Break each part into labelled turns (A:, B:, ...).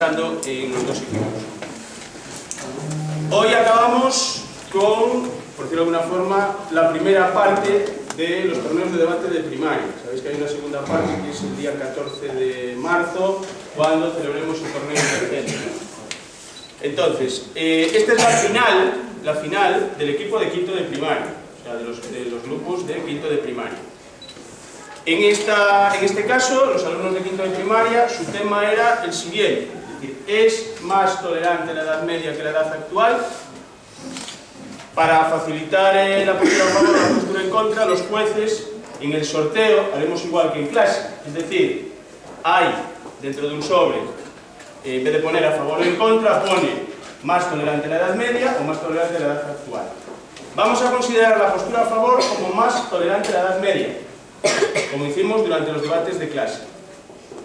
A: en los dos equipos. Hoy acabamos con, por decirlo de alguna forma, la primera parte de los torneos de debate de primaria. Sabéis que hay una segunda parte que es el día 14 de marzo, cuando celebremos el torneo de centro. Entonces, esta es la final del equipo de quinto de primaria, o sea, de los grupos de quinto de primaria. En este caso, los alumnos de quinto de primaria, su tema era el siguiente, es decir, ¿es más tolerante la edad media que la edad actual? Para facilitar la postura a favor o la postura en contra, los jueces en el sorteo haremos igual que en clase, es decir, hay dentro de un sobre, en vez de poner a favor o en contra, pone más tolerante la edad media o más tolerante la edad actual. Vamos a considerar la postura a favor como más tolerante la edad media, como hicimos durante los debates de clase.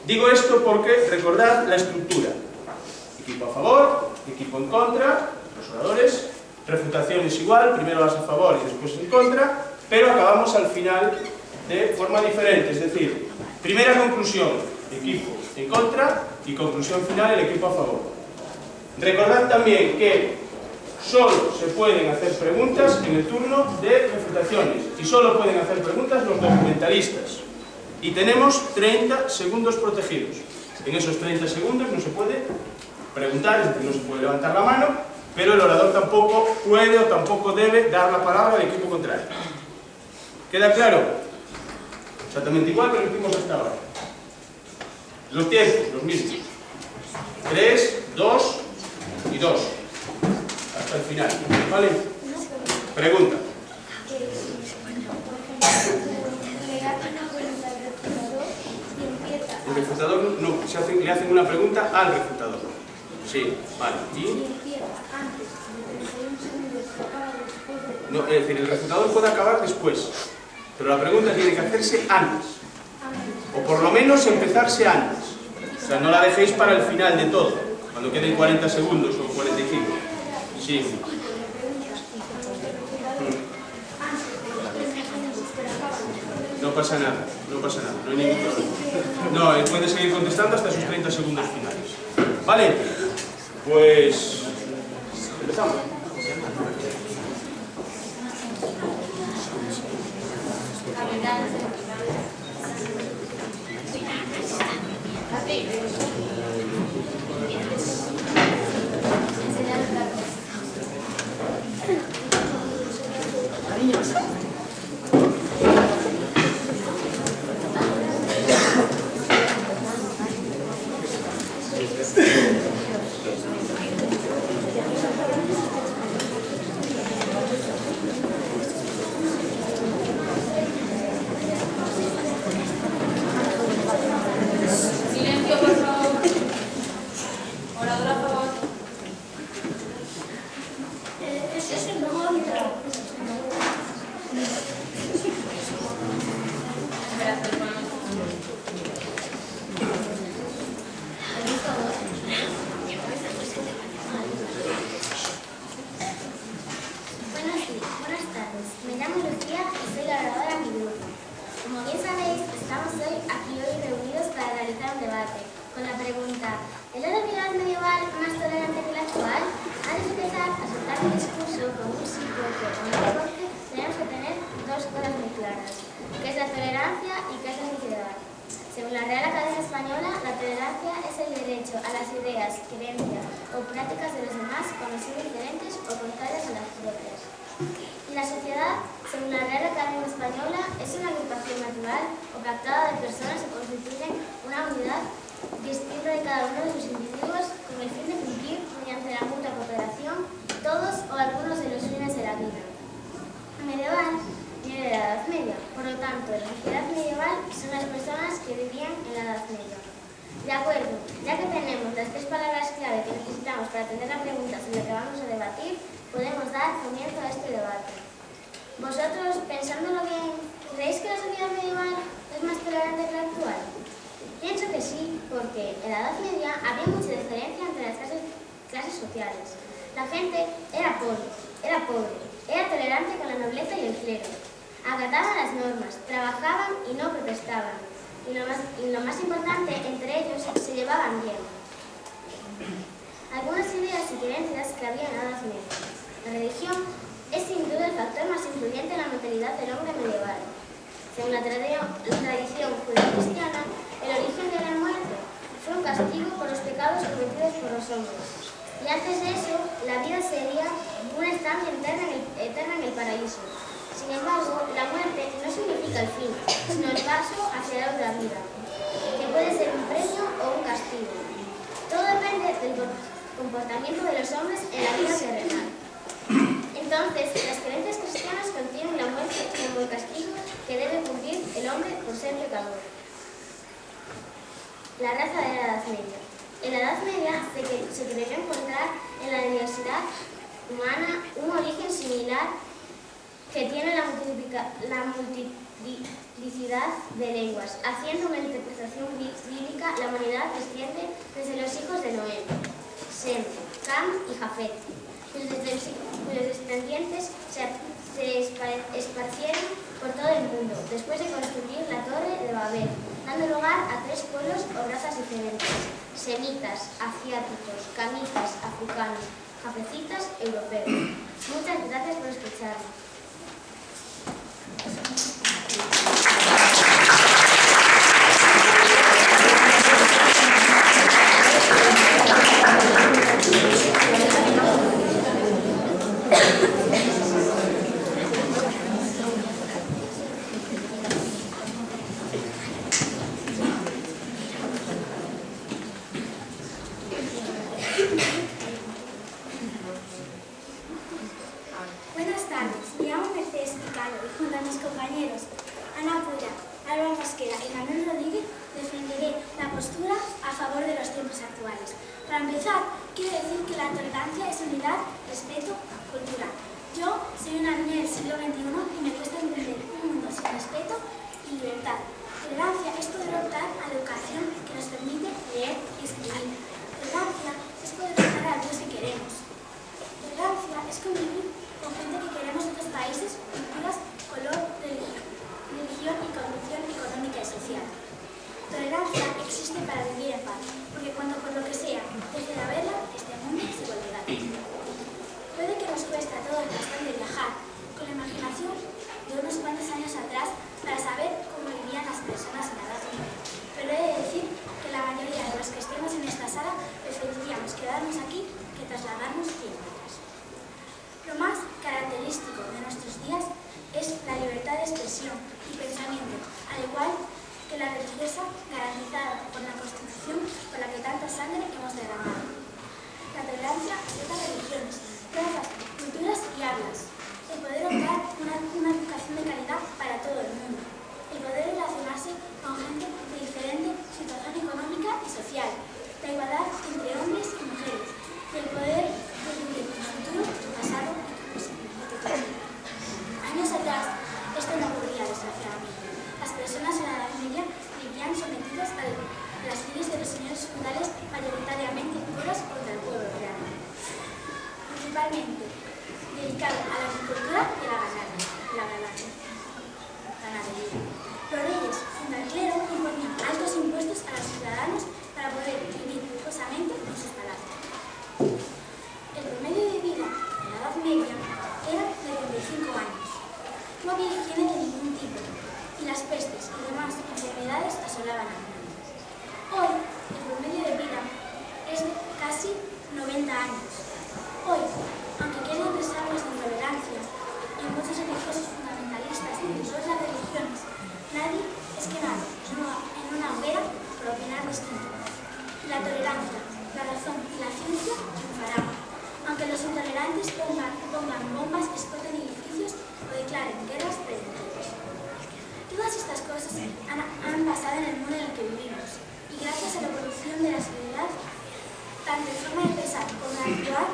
A: Digo esto porque recordad la estructura: equipo a favor, equipo en contra, los oradores, refutación es igual, primero vas a favor y después en contra, pero acabamos al final de forma diferente, es decir, primera conclusión, equipo en contra, y conclusión final, el equipo a favor. Recordad también que solo se pueden hacer preguntas en el turno de refutaciones y solo pueden hacer preguntas los documentalistas. Y tenemos 30 segundos protegidos. En esos 30 segundos no se puede preguntar, es decir, no se puede levantar la mano, pero el orador tampoco puede o tampoco debe dar la palabra al equipo contrario. ¿Queda claro? Exactamente igual que lo hicimos hasta ahora. Los tiempos, los mismos. 3, 2 y 2. Hasta el final. ¿Vale? Pregunta. El refutador no, le hacen una pregunta al refutador. Sí, vale. ¿Y? No, es decir, el refutador puede acabar después, pero la pregunta tiene que hacerse antes. O por lo menos empezarse antes. O sea, no la dejéis para el final de todo, cuando queden 40 segundos o 45. Sí. No pasa nada, no pasa nada, no hay ningún problema. No, él puede seguir contestando hasta sus 30 segundos finales. ¿Vale? Pues empezamos.
B: Acataban las normas, trabajaban y no protestaban. Y lo más importante, entre ellos se llevaban bien. que había en la Edad Media. La religión es sin duda el factor más influyente en la mentalidad del hombre medieval. Según la tradición judeocristiana, el origen de la muerte fue un castigo por los pecados cometidos por los hombres. Y antes de eso, la vida sería una estancia eterna en el paraíso. Sin embargo, la muerte no significa el fin, sino el paso hacia la otra vida, que puede ser un premio o un castigo. Todo depende del comportamiento de los hombres en la vida terrenal. Entonces, las creencias cristianas contienen la muerte como el castigo que debe cumplir el hombre por ser pecador. La raza de la Edad Media. En la Edad Media se creyó encontrar en la diversidad humana un origen similar que tiene la multiplicidad de lenguas. Haciendo una interpretación bíblica, la humanidad desciende desde los hijos de Noé, Sem, Cam y Jafet, cuyos descendientes se esparcieron por todo el mundo, después de construir la Torre de Babel, dando lugar a 3 pueblos o razas diferentes: semitas, asiáticos, camitas, africanos, jafecitas, europeos. Muchas gracias por escucharme.
C: Buenas tardes, me llamo Mercedes Picado y junto a mis compañeros Ana Puya, Alba Mosquera y Manuel Rodríguez defenderé la postura a favor de los tiempos actuales. Para empezar, quiero decir que la tolerancia es unidad, respeto, cultura. Yo soy una niña del siglo XXI y me cuesta entender un mundo sin respeto y libertad. Tolerancia es poder optar a la educación que nos permite leer y escribir. Tolerancia es poder votar al Dios que queremos. Tolerancia es convivir con gente que queremos de otros países, culturas, color, religión y condición económica y social. Tolerancia existe para vivir en paz, porque cuando por lo que sea deje de haberla, este mundo se volverá. Puede que nos cueste a todos bastante viajar con la imaginación de unos cuantos años atrás para saber cómo vivían las personas en la Edad Media, pero he de decir que la mayoría de los que estemos en esta sala preferiríamos quedarnos aquí que trasladarnos tiempo atrás. Lo más característico de nuestros días es la libertad de expresión y pensamiento, al igual que la religiosa garantizada por la Constitución por la que tanta sangre hemos derramado. La tolerancia a ciertas religiones, razas, culturas y hablas, el poder optar una educación de calidad para todo el mundo, el poder relacionarse con gente de diferente situación económica y social, la igualdad entre hombres y mujeres, y el poder decidir el futuro, pasado y presente. Años atrás, esto no ocurría desgraciadamente. Las personas en la Edad Media vivían sometidas a las leyes de los señores feudales, mayoritariamente puras contra el pueblo real, principalmente dedicado a la agricultura y a la ganadería. Los reyes, junto al clero, imponían altos impuestos a los ciudadanos para poder vivir lujosamente en sus palacios. El promedio de vida en la Edad Media era de 35 años. No había higiene de ningún tipo, y las pestes y demás enfermedades asolaban al mundo. Hoy, el promedio de vida es de casi 90 años. Hoy, aunque quieren expresarnos de intolerancia, y muchos religiosos fundamentalistas de todas las religiones, nadie es que nada en una hoguera por opinar distinto. La tolerancia, la razón y la ciencia triunfarán, aunque los intolerantes pongan bombas, exploten edificios o declaren guerras preventivas. Todas estas cosas han pasado en el mundo en el que vivimos, y gracias a la evolución de la sociedad, tanto en forma de pensar como de actuar,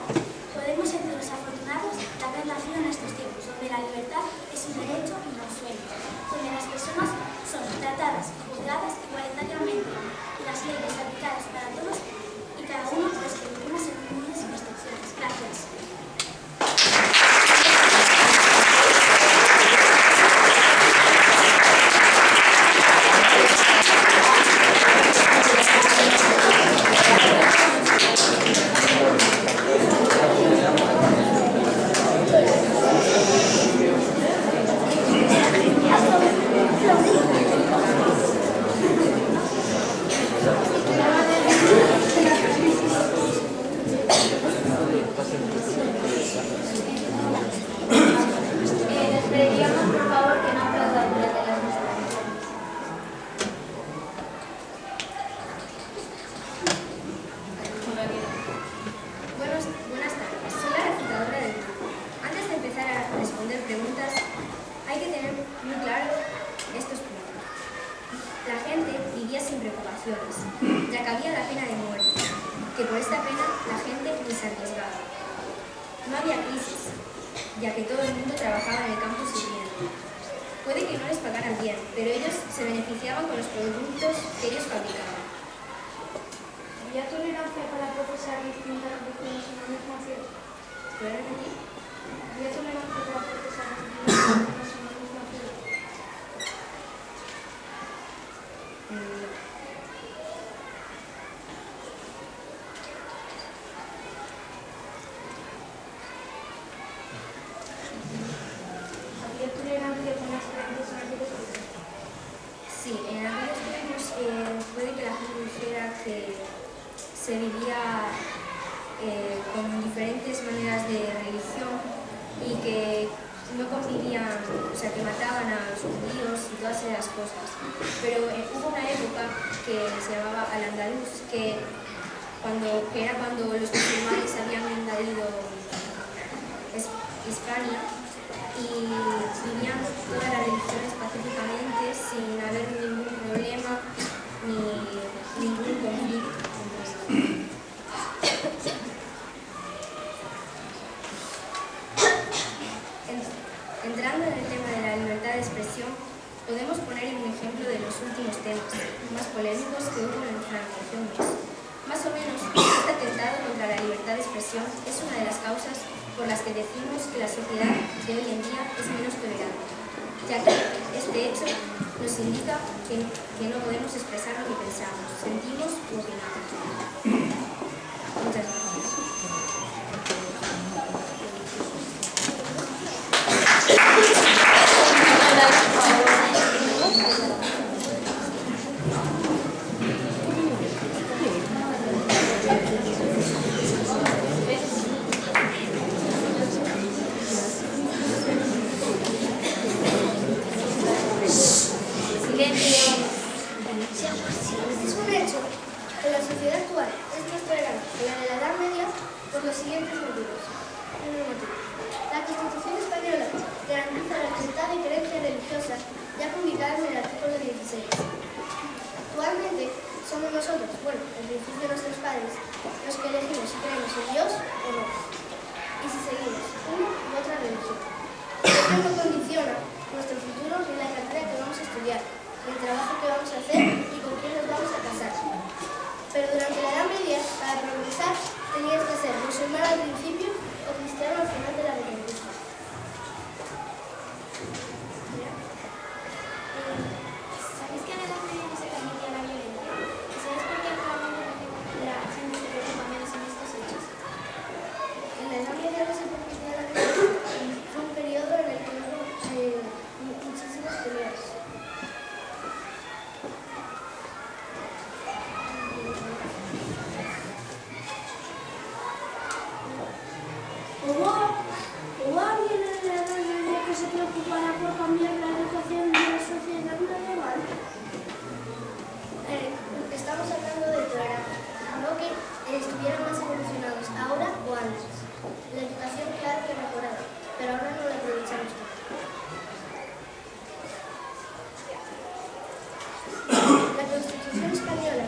C: podemos sentirnos afortunados de haber nacido en estos tiempos, donde la libertad es un derecho y no un sueño, donde las personas son tratadas y juzgadas igualitariamente y las leyes aplicadas para todos
D: pena la gente ni se arriesgaba. No había crisis, ya que todo el mundo trabajaba en el campo sirviendo. Puede que no les pagaran bien, pero ellos se beneficiaban con los productos que ellos fabricaban.
C: ¿Había tolerancia para profesar distintas religiones en la misma ciudad?
D: ¿Puedo repetir?
C: ¿Había tolerancia para profesar distintas religiones en la misma ciudad? ¿Había tolerancia con las creencias en aquellos tiempos?
D: Sí, en aquellos tiempos puede que la gente dijera que se vivía con diferentes maneras de religión y que no convivían, o sea, que mataban a los judíos y todas esas cosas. Pero hubo una época que se llamaba Al-Andalus, que era cuando los musulmanes habían invadido Hispania y vivían todas las religiones pacíficamente sin haber ningún problema ni ningún conflicto. Entrando en el tema de la libertad de expresión, podemos poner un ejemplo de los últimos temas más polémicos que hubo en Francia hace un mes. Más o menos, este atentado contra la libertad de expresión es una de las causas por las que decimos que la sociedad de hoy en día es menos tolerante, ya que este hecho nos indica que no podemos expresar lo que pensamos, sentimos u opinamos. Muchas gracias.
B: Es un hecho que la sociedad actual es más tolerante que la de la Edad Media por los siguientes motivos. Primer motivo. La Constitución española garantiza la libertad de creencia religiosa ya publicada en el artículo 16. Actualmente somos nosotros, en principio nuestros padres, los que elegimos si creemos en Dios o no, y si seguimos una u otra religión. Esto no condiciona nuestro futuro ni la carrera que vamos a estudiar, ni el trabajo que vamos a hacer y con quién nos vamos a casar. Pero durante la Edad Media, para progresar, tenías que ser musulmán al principio o cristiano al final de la Reconquista.
C: ¿Sabéis que en la Edad Media no se permitía la violencia? ¿Y sabéis por qué actualmente la gente se preocupa menos en estos hechos?
B: En la Edad Media no se permitía la violencia. Fue un periodo en el que hubo muchísimas peleas.
C: ¿Hubo alguien en la Edad Media que se preocupara por cambiar la educación de la sociedad medieval?
B: Estamos hablando de tolerancia, no que estuvieran más evolucionados ahora o antes. La educación, claro que mejorada, pero ahora no la aprovechamos tanto. La Constitución española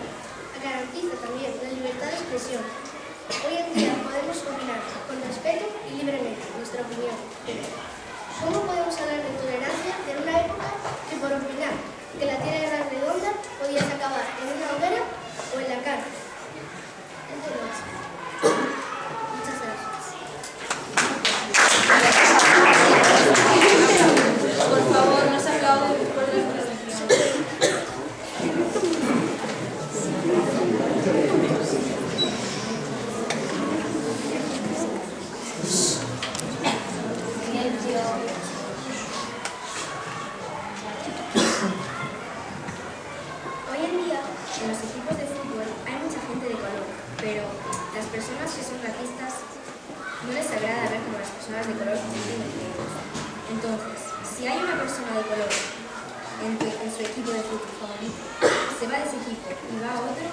B: garantiza también la libertad de expresión. Hoy en día podemos opinar con respeto y libremente nuestra opinión. ¿Cómo podemos hablar de tolerancia en una época que por opinar que la Tierra era redonda podías acabar en una hoguera o en la cárcel? Muchas gracias.
D: Por favor, no se aplauden después de la presentación. Hoy en día, en los equipos de fútbol hay mucha gente de color, pero las personas que son racistas no les agrada ver como las personas de color compiten entre ellos. Entonces, si hay una persona de color en su equipo de fútbol favorito, se va de ese equipo y va a otro,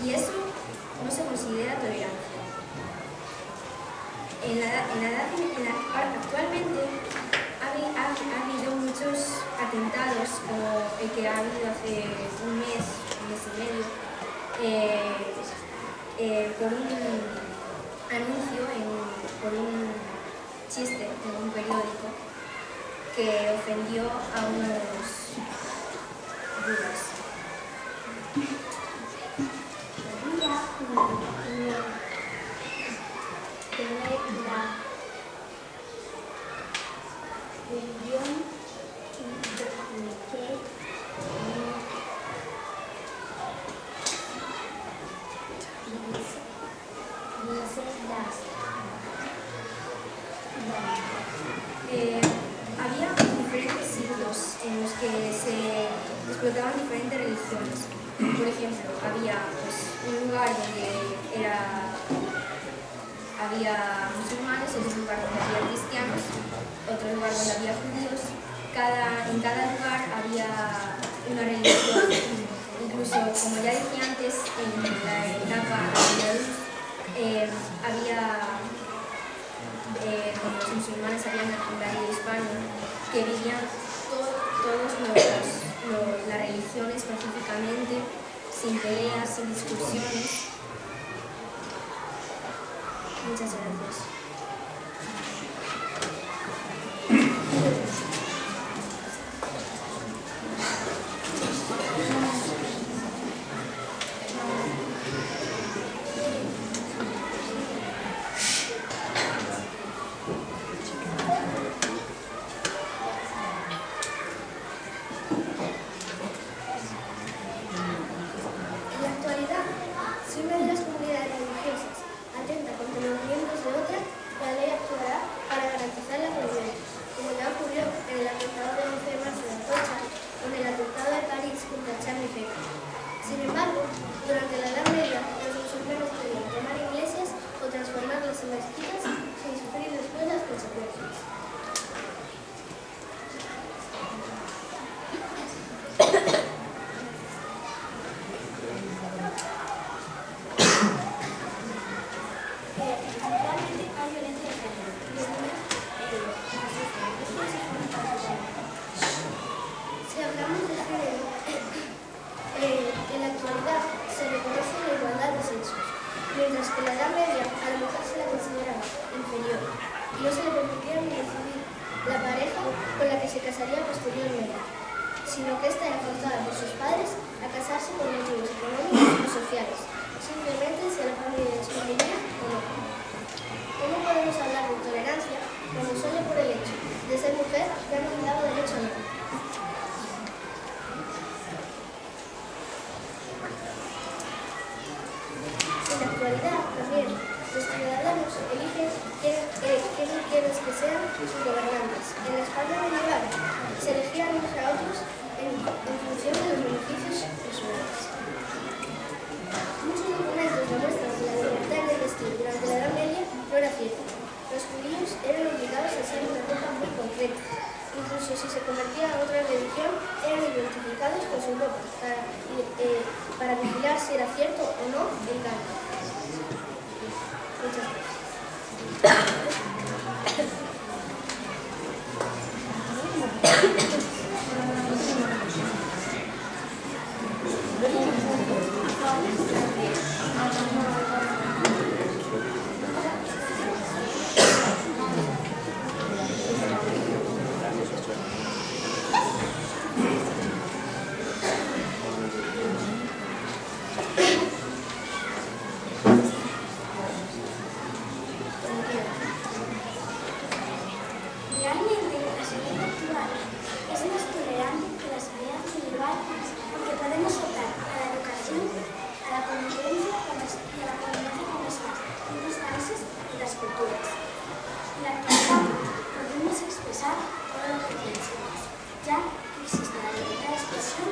D: y eso no se considera tolerancia. Actualmente ha habido muchos atentados, como el que ha habido hace un mes y medio, por un anuncio, por un chiste en un periódico que ofendió a unos judíos. Había diferentes siglos en los que se explotaban diferentes religiones. Por ejemplo, había un lugar donde había musulmanes, otro lugar donde había cristianos, otro lugar donde había judíos. En cada lugar había una religión. Incluso, como ya dije antes, en la etapa andaluz como los musulmanes habían el hispano, que vivían todos las religiones pacíficamente, sin peleas, sin discusiones. Muchas gracias.
B: Sin embargo, durante la Edad Media, los musulmanes podían tomar iglesias o transformarlas en mezquitas sin sufrir después las consecuencias.
C: Actualmente hay violencia de género.
B: Si hablamos de género, en la actualidad se reconoce la igualdad de sexos, mientras que en la Edad Media a la mujer se la consideraba inferior y no se le permitía ni decidir la pareja con la que se casaría posteriormente, sino que ésta era forzada por sus padres a casarse por motivos económicos o sociales, simplemente si a la familia les convenía o no. ¿Cómo podemos hablar de tolerancia cuando solo por el hecho de ser mujer ya no me daba derecho a nada? En la actualidad, también, los ciudadanos eligen quiénes quieren que sean sus gobernantes. En la España medieval se elegían unos a otros en función de los beneficios personales. Muchos documentos demuestran que la libertad de vestir durante la Edad Media no era cierta. Los judíos eran obligados a usar una ropa muy concreta. Incluso si se convertían a otra religión, eran identificados con su ropa para vigilar si era cierto o no el cambio. Muchas
C: Realmente, la sociedad actual es más tolerante que la sociedad medieval porque podemos optar a la educación, a la convivencia y a la convivencia con los distintos países y las culturas. En la actualidad podemos expresar todo lo que pensamos, ya que existe la libertad de expresión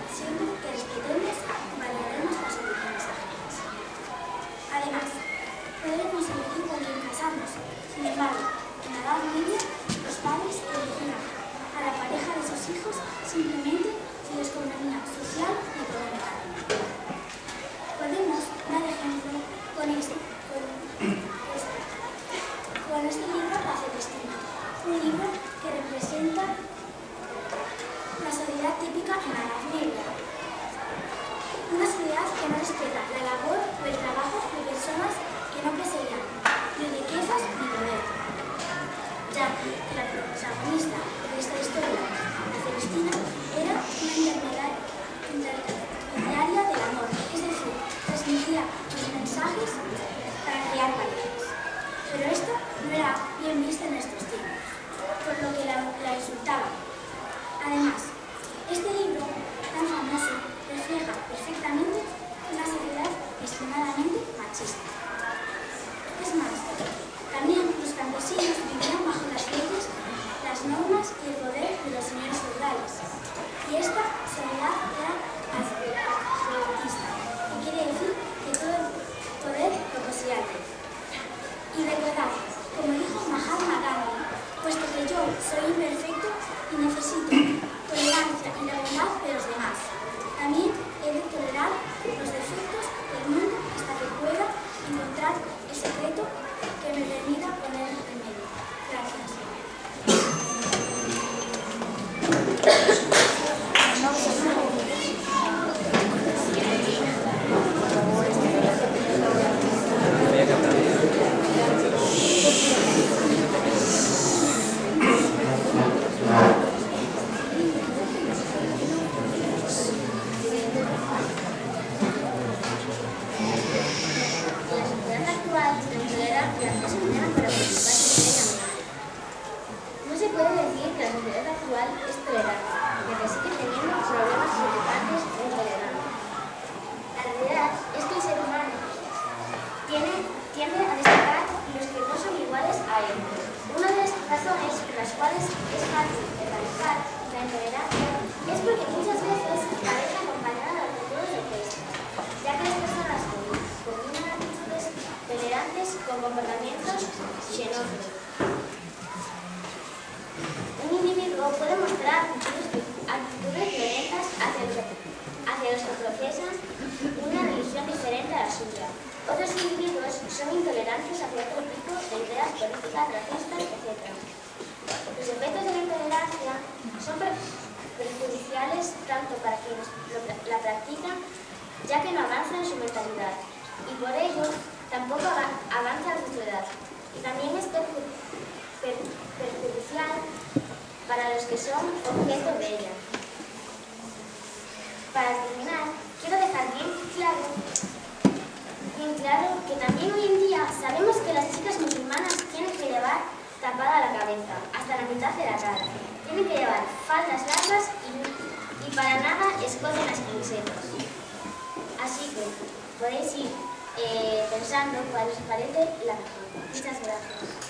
C: siempre que respetemos y valoremos las opiniones ajenas. Además, podremos elegir con quién casarnos. Sin embargo, en la Edad Media, los padres elegían a la pareja de sus hijos simplemente si les convenía social y económicamente. Podemos dar ejemplo con este libro Paz y Destino, un libro que representa la sociedad típica en la Edad Media. Una sociedad que no respeta la labor o el trabajo soy imperfecto y necesito tolerancia y la bondad de los demás. También he de tolerar los defectos del mundo hasta que pueda encontrar el secreto que me permita poner remedio. Gracias.
B: Tiende a destacar los que no son iguales a él. Una de las razones por las cuales es fácil erradicar la intolerancia es porque muchas veces parece acompañada de actitudes opuestas, ya que las personas combinan actitudes tolerantes con comportamientos xenófobos. Un individuo puede mostrar actitudes violentas hacia los que profesan una religión diferente a la suya. Otros individuos son intolerantes hacia otro tipo de ideas políticas, racistas, etc. Los efectos de la intolerancia son perjudiciales tanto para quienes la practican, ya que no avanzan en su mentalidad, y por ello tampoco avanza la sociedad. Y también es perjudicial para los que son objeto de ella. Para terminar, quiero dejar bien claro que también hoy en día sabemos que las chicas musulmanas tienen que llevar tapada la cabeza, hasta la mitad de la cara. Tienen que llevar faldas largas y para nada esconden las camisetas. Así que podéis ir pensando cuál os parece la mejor. Muchas gracias.